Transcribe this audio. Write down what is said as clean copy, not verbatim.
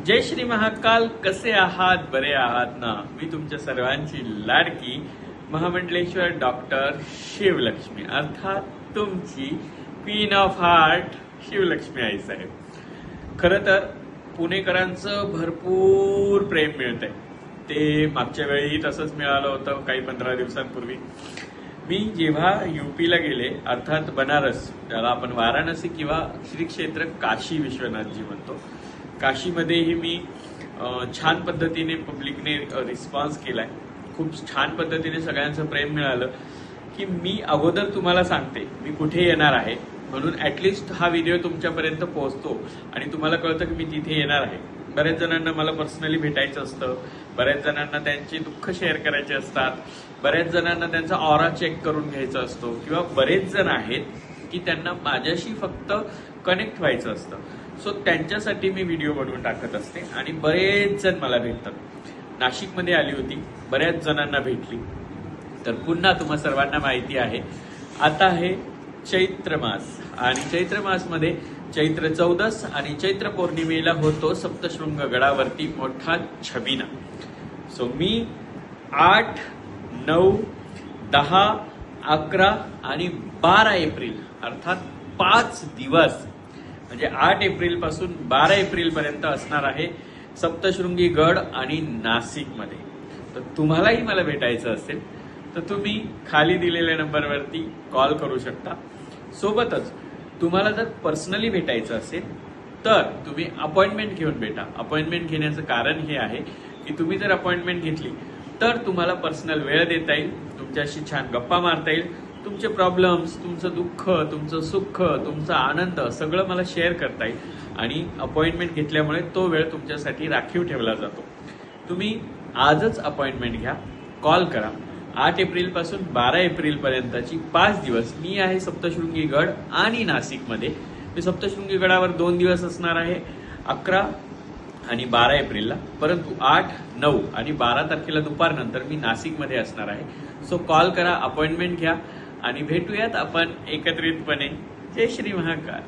जय श्री महाकाल. कसे आहात? बरे आहात ना? मी तुमच्या सर्वांची लाडकी महामंडलेश्वर डॉक्टर शिवलक्ष्मी, अर्थात तुमची क्वीन ऑफ हार्ट शिवलक्ष्मी आई साहेब. खरं तर पुणेकरांचं भरपूर प्रेम मिळतंय. ते मागच्या वेळी तसंच मिळालं होतं काही 15 दिवसांपूर्वी. मी जेव्हा यूपीला गेले, अर्थात बनारस, त्याला आपण वाराणसी किंवा श्री क्षेत्र काशी विश्वनाथजी म्हणतो, काशीमध्येही मी छान पद्धतीने पब्लिकने रिस्पॉन्स केलाय. खूप छान पद्धतीने सगळ्यांचं प्रेम मिळालं की मी अगोदर तुम्हाला सांगते मी कुठे येणार आहे, म्हणून ऍटलिस्ट हा व्हिडिओ तुमच्यापर्यंत पोहोचतो आणि तुम्हाला कळतं की मी तिथे येणार आहे. बऱ्याच जणांना मला पर्सनली भेटायचं असतं, बऱ्याच जणांना त्यांची दुःख शेअर करायचे असतात, बऱ्याच जणांना त्यांचा ऑरा चेक करून घ्यायचा असतो, किंवा बरेच जण आहेत की त्यांना माझ्याशी फक्त कनेक्ट व्हायचं असतं. सो त्यांच्यासाठी मी व्हिडिओ बनवून टाकत असते आणि बरेच जण मला भेटतात. नाशिकमध्ये आली होती, बऱ्याच जणांना भेटली. तर पुन्हा तुम्हा सर्वांना माहिती आहे आता आहे चैत्र मास, आणि चैत्र मासमध्ये चैत्र 14 आणि चैत्र पौर्णिमेला होतो सप्तशृंग गडावरती मोठा छबिना. सो मी 8, 9, 10, 11 आणि 12 एप्रिल अर्थात 5 दिवस म्हणजे 8 एप्रिल पासून 12 एप्रिल पर्यंत असणार आहे सप्तशृंगी गड आणि नाशिकमध्ये. तर तुम्हालाही मला भेटायचं असेल तर तुम्ही खाली दिलेल्या नंबरवरती कॉल करू शकता. सोबतच तुम्हाला जर पर्सनली भेटायचं असेल तर तुम्ही अपॉइंटमेंट घेऊन भेटा. अपॉइंटमेंट घेण्याचं कारण हे आहे की तुम्ही जर अपॉइंटमेंट घेतली तर तुम्हाला पर्सनल वेळ देता येईल, तुमच्याशी छान गप्पा मारता येईल, तुमचे प्रॉब्लेम्स, तुमचं दुःख, तुमचं सुख, तुमचा आनंद सगळं मला शेअर करता येईल. आणि अपॉइंटमेंट घेतल्यामुळे तो वेळ तुमच्यासाठी राखीव ठेवला जातो. तुम्ही आजच अपॉइंटमेंट घ्या, कॉल करा. 8 एप्रिल पासून 12 एप्रिल पर्यंतची 5 दिवस मी आहे सप्तशृंगी गड आणि नाशिकमध्ये. मी सप्तशृंगी गडावर 2 दिवस असणार आहे, 11 आणि 12 एप्रिलला. परंतु 8, 9 आणि 12 तारखेला दुपारनंतर मी नाशिकमध्ये असणार आहे. सो कॉल करा, अपॉइंटमेंट घ्या आणि भेटूयात आपण एकत्रितपणे. जय श्री महाकाल.